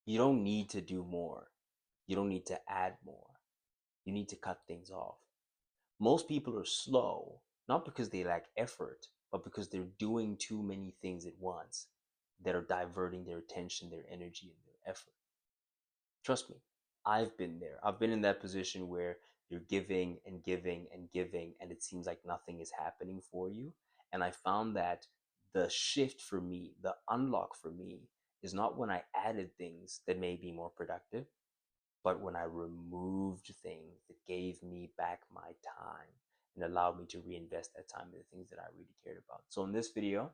You don't need to do more. You don't need to add more. You need to cut things off. Most people are slow, not because they lack effort, but because they're doing too many things at once that are diverting their attention, their energy, and their effort. Trust me, I've been there. I've been in that position where you're giving and giving and giving, and it seems like nothing is happening for you. And I found that the shift for me, the unlock for me, is not when I added things that may be more productive, but when I removed things that gave me back my time and allowed me to reinvest that time in the things that I really cared about. So in this video,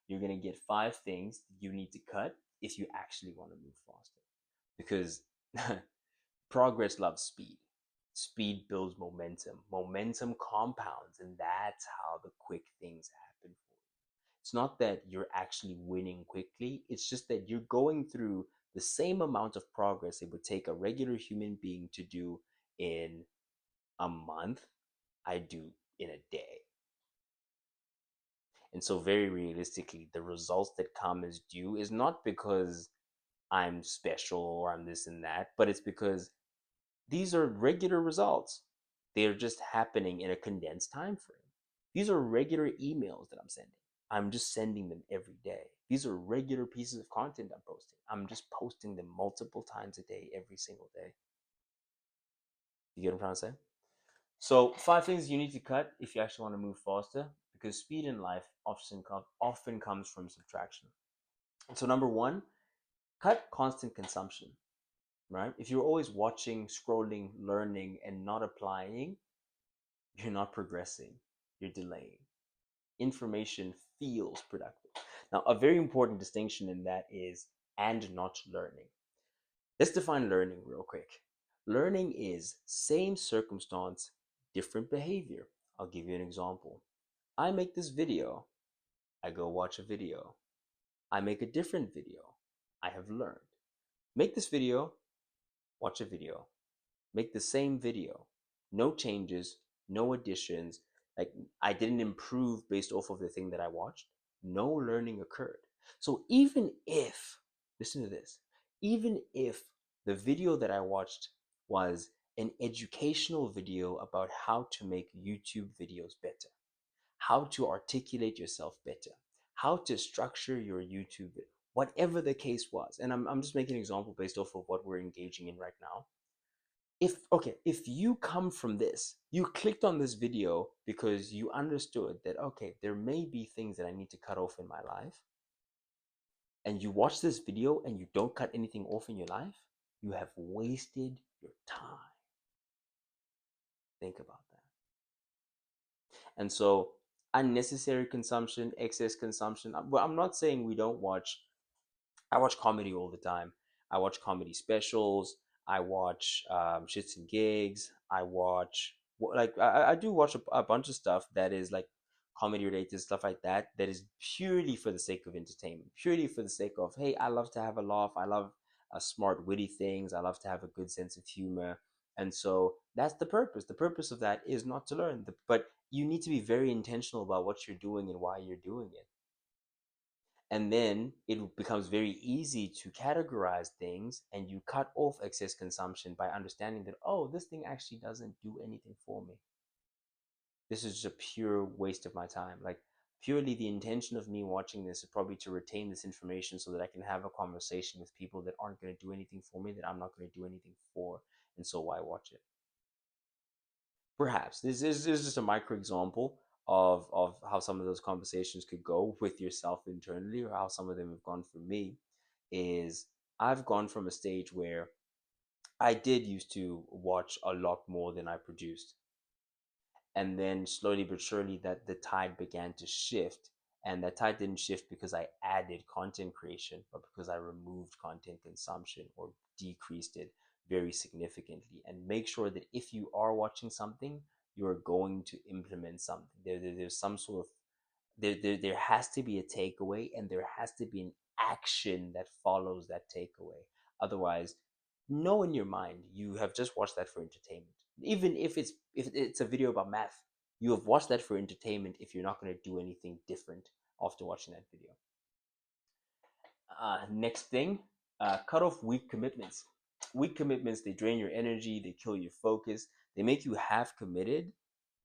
you're going to get 5 things you need to cut if you actually want to move faster. Because progress loves speed. Speed builds momentum. Momentum compounds, and that's how the quick things happen for you. It's not that you're actually winning quickly, it's just that you're going through the same amount of progress it would take a regular human being to do in a month, I do in a day. And so, very realistically, the results that come as due is not because I'm special or I'm this and that, but it's because these are regular results. They're just happening in a condensed time frame. These are regular emails that I'm sending. I'm just sending them every day. These are regular pieces of content I'm posting. I'm just posting them multiple times a day, every single day. You get what I'm trying to say? So, 5 things you need to cut if you actually want to move faster, because speed in life often comes from subtraction. So, number one, cut constant consumption, right? If you're always watching, scrolling, learning, and not applying, you're not progressing, you're delaying. Information feels productive. Now, a very important distinction in that is and not learning. Let's define learning real quick. Learning is same circumstance, different behavior. I'll give you an example. I make this video, I go watch a video. I make a different video, I have learned. Make this video, watch a video. Make the same video, no changes, no additions. Like, I didn't improve based off of the thing that I watched. No learning occurred. So even if, listen to this, even if the video that I watched was an educational video about how to make YouTube videos better, how to articulate yourself better, how to structure your YouTube video, whatever the case was, and I'm just making an example based off of what we're engaging in right now. If you come from this, you clicked on this video because you understood that, okay, there may be things that I need to cut off in my life, and you watch this video and you don't cut anything off in your life, you have wasted your time. Think about that. And so, unnecessary consumption, excess consumption, well, I'm not saying we don't watch. I watch comedy all the time. I watch comedy specials. I watch shits and gigs. I watch, like, I do watch a bunch of stuff that is like comedy related, stuff like that, that is purely for the sake of entertainment, purely for the sake of, hey, I love to have a laugh. I love smart, witty things. I love to have a good sense of humor. And so that's the purpose. The purpose of that is not to learn, but you need to be very intentional about what you're doing and why you're doing it. And then it becomes very easy to categorize things, and you cut off excess consumption by understanding that, oh, this thing actually doesn't do anything for me. This is just a pure waste of my time. Like, purely the intention of me watching this is probably to retain this information so that I can have a conversation with people that aren't going to do anything for me, that I'm not going to do anything for. And so why watch it? Perhaps this is just a micro example of how some of those conversations could go with yourself internally, or how some of them have gone for me. Is I've gone from a stage where I did used to watch a lot more than I produced, and then slowly but surely that the tide began to shift. And that tide didn't shift because I added content creation, but because I removed content consumption or decreased it very significantly. And make sure that if you are watching something, you are going to implement something. There's some sort of, there has to be a takeaway, and there has to be an action that follows that takeaway. Otherwise, know in your mind you have just watched that for entertainment. Even if it's a video about math, you have watched that for entertainment if you're not going to do anything different after watching that video. Next thing, Cut off weak commitments. Weak commitments, they drain your energy, they kill your focus, they make you half committed.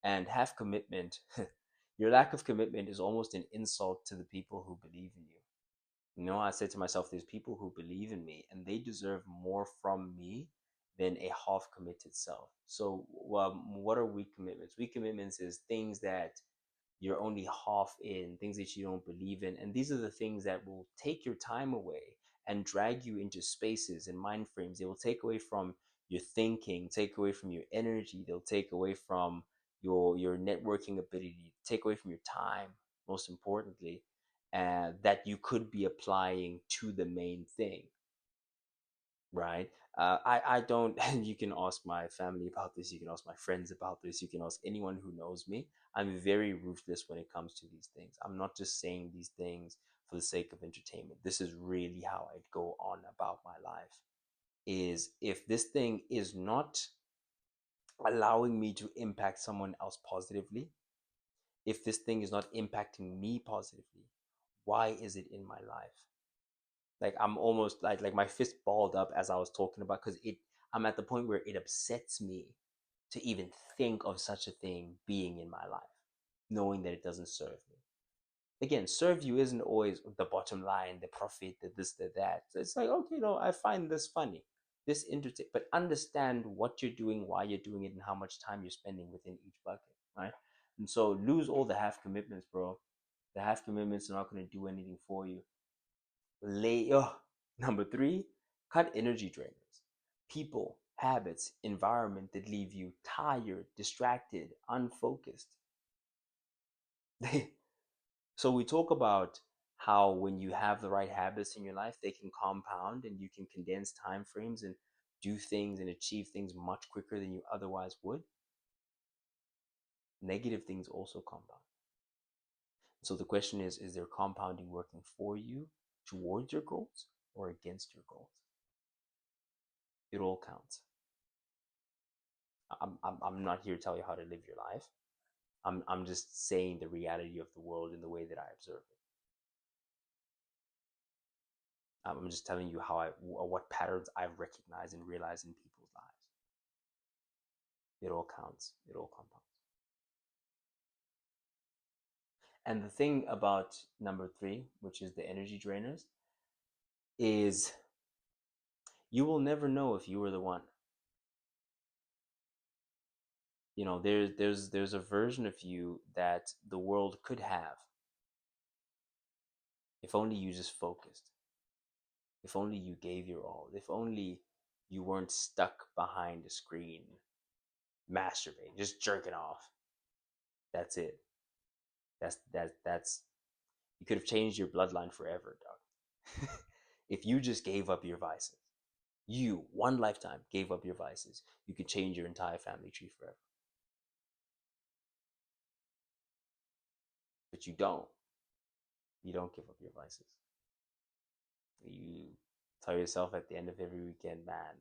And half commitment, your lack of commitment is almost an insult to the people who believe in you. You know, I said to myself, there's people who believe in me and they deserve more from me than a half committed self. So, what are weak commitments? Weak commitments is things that you're only half in, things that you don't believe in. And these are the things that will take your time away and drag you into spaces and mind frames. They will take away from your thinking, take away from your energy, they'll take away from your networking ability, take away from your time, most importantly, and that you could be applying to the main thing, right? I don't, and you can ask my family about this, you can ask my friends about this, you can ask anyone who knows me. I'm very ruthless when it comes to these things. I'm not just saying these things for the sake of entertainment. This is really how I go on about my life. Is if this thing is not allowing me to impact someone else positively, if this thing is not impacting me positively, why is it in my life? Like I'm almost like my fist balled up as I was talking about, because it I'm at the point where it upsets me to even think of such a thing being in my life, knowing that it doesn't serve me. Again, serve you isn't always the bottom line, the profit, the this, the that. So it's like, okay, no, I find this funny, this interesting, but understand what you're doing, why you're doing it, and how much time you're spending within each bucket, right? And so lose all the half commitments, bro. The half commitments are not going to do anything for you. Number three, cut energy drainers. People, habits, environment that leave you tired, distracted, unfocused. So we talk about how when you have the right habits in your life, they can compound and you can condense time frames and do things and achieve things much quicker than you otherwise would. Negative things also compound. So the question is there compounding working for you towards your goals or against your goals? It all counts. I'm not here to tell you how to live your life. I'm just saying the reality of the world in the way that I observe it. I'm just telling you how what patterns I've recognized and realized in people's lives. It all counts. It all compounds. And the thing about number three, which is the energy drainers, is you will never know if you were the one. You know, there's a version of you that the world could have if only you just focused. If only you gave your all. If only you weren't stuck behind a screen masturbating, just jerking off. That's it. That's you could have changed your bloodline forever, dog. If you just gave up your vices, you one lifetime gave up your vices, you could change your entire family tree forever. But you don't. You don't give up your vices. You tell yourself at the end of every weekend, man,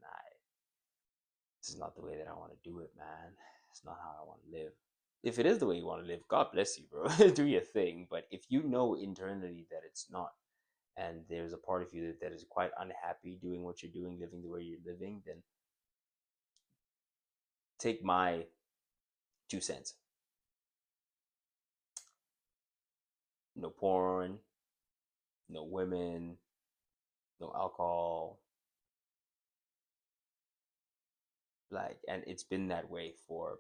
this is not the way that I want to do it, man. It's not how I want to live. If it is the way you want to live, God bless you, bro. Do your thing. But if you know internally that it's not, and there's a part of you that is quite unhappy doing what you're doing, living the way you're living, then take my 2 cents. No porn, no women, no alcohol. Like, and it's been that way for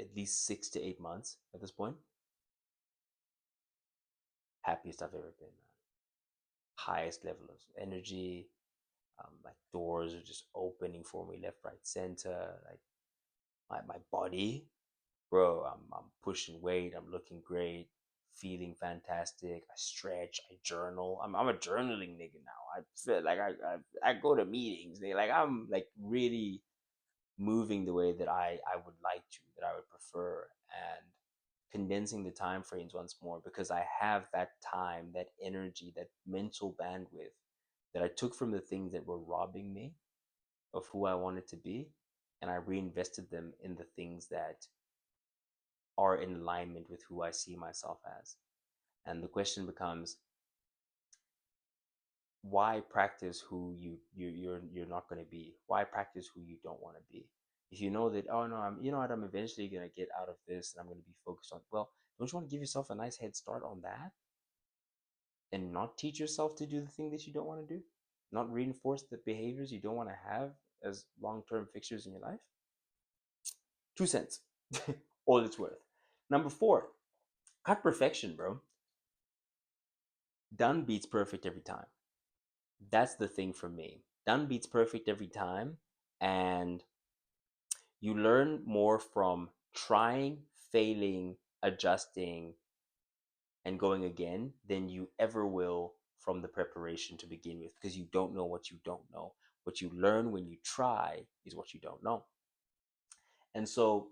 at least 6 to 8 months at this point. Happiest I've ever been, man. Highest level of energy. Like doors are just opening for me left, right, center. Like my body, bro. I'm pushing weight. I'm looking great. Feeling fantastic. I stretch. I journal. I'm a journaling nigga now. I feel like I go to meetings. They like I'm like really moving the way that I would like to, that I would prefer, and condensing the time frames once more because I have that time, that energy, that mental bandwidth that I took from the things that were robbing me of who I wanted to be, and I reinvested them in the things that are in alignment with who I see myself as. And the question becomes, why practice who you're not going to be? Why practice who you don't want to be? If you know that, oh no, I'm, you know what, I'm eventually going to get out of this and I'm going to be focused on, well, don't you want to give yourself a nice head start on that and not teach yourself to do the thing that you don't want to do, not reinforce the behaviors you don't want to have as long-term fixtures in your life? 2 cents. All it's worth. Number four, cut perfection, bro. Done beats perfect every time. That's the thing for me. Done beats perfect every time. And you learn more from trying, failing, adjusting, and going again than you ever will from the preparation to begin with, because you don't know what you don't know. What you learn when you try is what you don't know. And so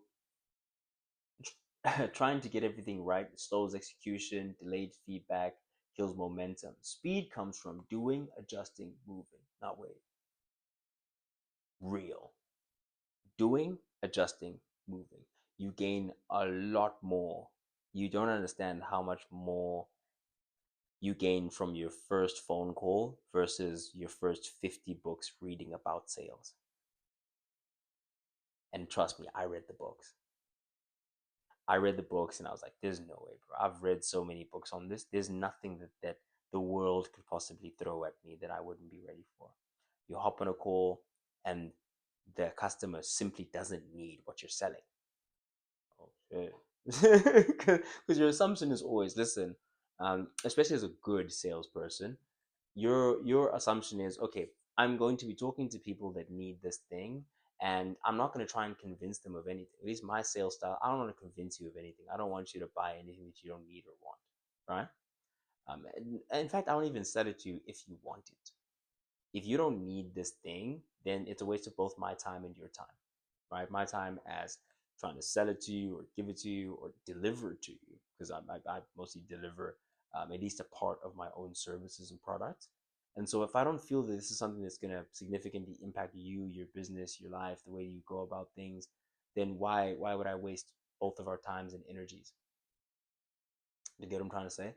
trying to get everything right slows execution, delayed feedback, kills momentum. Speed comes from doing, adjusting, moving, not waiting. Real. Doing, adjusting, moving. You gain a lot more. You don't understand how much more you gain from your first phone call versus your first 50 books reading about sales. And trust me, I read the books. I read the books and I was like, there's no way, bro. I've read so many books on this. There's nothing that the world could possibly throw at me that I wouldn't be ready for. You hop on a call and the customer simply doesn't need what you're selling. Oh shit. Because your assumption is always, listen, especially as a good salesperson, your assumption is, okay, I'm going to be talking to people that need this thing, and I'm not going to try and convince them of anything. At least my sales style, I don't want to convince you of anything. I don't want you to buy anything that you don't need or want, right? In fact, I don't even sell it to you if you want it. If you don't need this thing, then it's a waste of both my time and your time, right? My time as trying to sell it to you or give it to you or deliver it to you, because I mostly deliver at least a part of my own services and products. And so if I don't feel that this is something that's going to significantly impact you, your business, your life, the way you go about things, then why would I waste both of our times and energies? You get what I'm trying to say?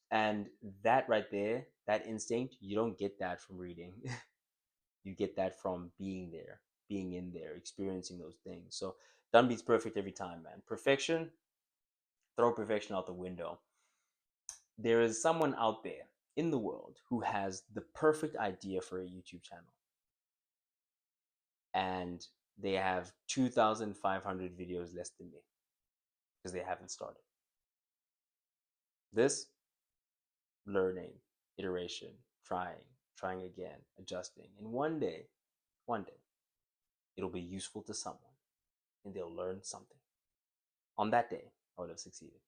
And that right there, that instinct, you don't get that from reading. You get that from being there, being in there, experiencing those things. So done beats perfect every time, man. Perfection, throw perfection out the window. There is someone out there in the world who has the perfect idea for a YouTube channel, and they have 2,500 videos less than me because they haven't started. This learning, iteration, trying again, adjusting, and one day, it'll be useful to someone and they'll learn something. On that day, I would have succeeded.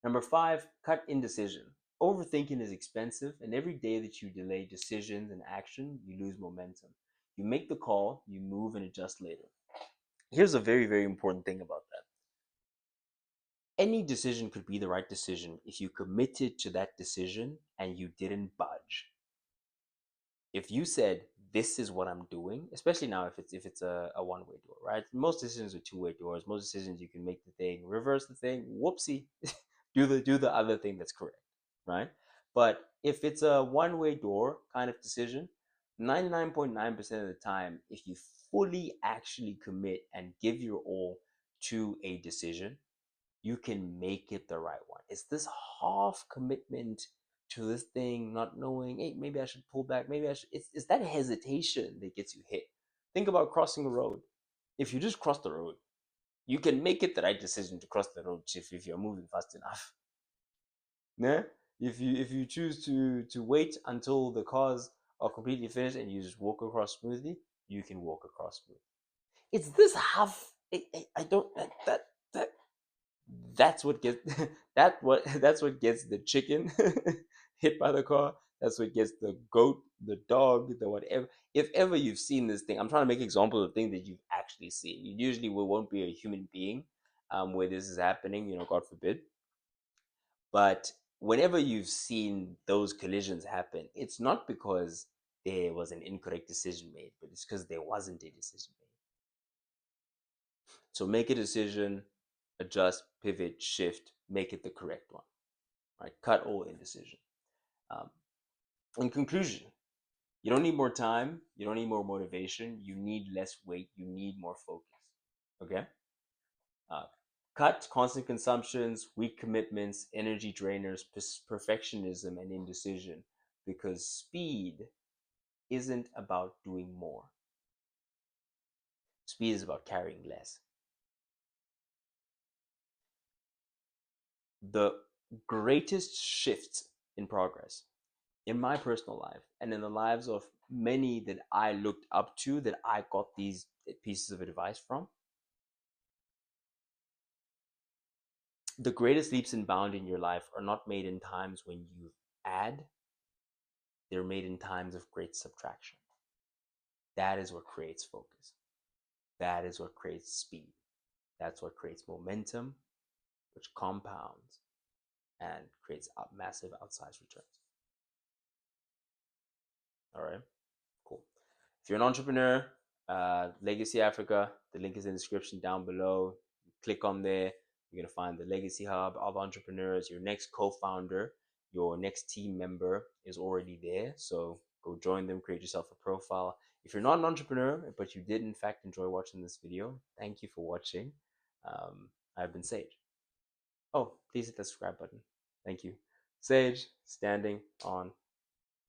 Number five, cut indecision. Overthinking is expensive, and every day that you delay decisions and action, you lose momentum. You make the call, you move and adjust later. Here's a very, very important thing about that. Any decision could be the right decision if you committed to that decision and you didn't budge. If you said, this is what I'm doing, especially now if it's a one-way door, right? Most decisions are two-way doors. Most decisions you can make the thing, reverse the thing, whoopsie, do the other thing that's correct, right? But if it's a one-way door kind of decision, 99.9% of the time, if you fully actually commit and give your all to a decision, you can make it the right one. It's this half commitment to this thing, not knowing, hey, maybe I should pull back, maybe I should. It's that hesitation that gets you hit. Think about crossing a road. If you just cross the road, you can make it the right decision to cross the road if you're moving fast enough. Yeah? If you choose to wait until the cars are completely finished and you just walk across smoothly, you can walk across smoothly. It's this half. I don't that that's what gets that's what gets the chicken hit by the car. That's what gets the goat, the dog, the whatever. If ever you've seen this thing, I'm trying to make examples of things that you've actually seen. You usually won't be a human being where this is happening, God forbid. But whenever you've seen those collisions happen, it's not because there was an incorrect decision made, but it's because there wasn't a decision made. So make a decision, adjust, pivot, shift, make it the correct one. Right? Cut all indecision. Um, In conclusion, you don't need more time, you don't need more motivation, you need less weight, you need more focus. Okay? Uh, cut constant consumptions, weak commitments, energy drainers, perfectionism, and indecision, because speed isn't about doing more. Speed is about carrying less. The greatest shifts in progress in my personal life and in the lives of many that I looked up to, that I got these pieces of advice from, the greatest leaps and bounds in your life are not made in times when you add, they're made in times of great subtraction. That is what creates focus. That is what creates speed. That's what creates momentum, which compounds and creates massive outsized returns. All right, cool. If you're an entrepreneur, Legacy Africa, the link is in the description down below. Click on there. You're going to find the Legacy Hub of entrepreneurs. Your next co founder, your next team member is already there. So go join them, create yourself a profile. If you're not an entrepreneur, but you did in fact enjoy watching this video, thank you for watching. I've been Sage. Oh, please hit the subscribe button. Thank you. Sage, standing on.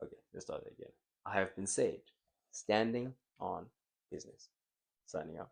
Okay, let's start it again. I have been Sage, standing on business. Signing out.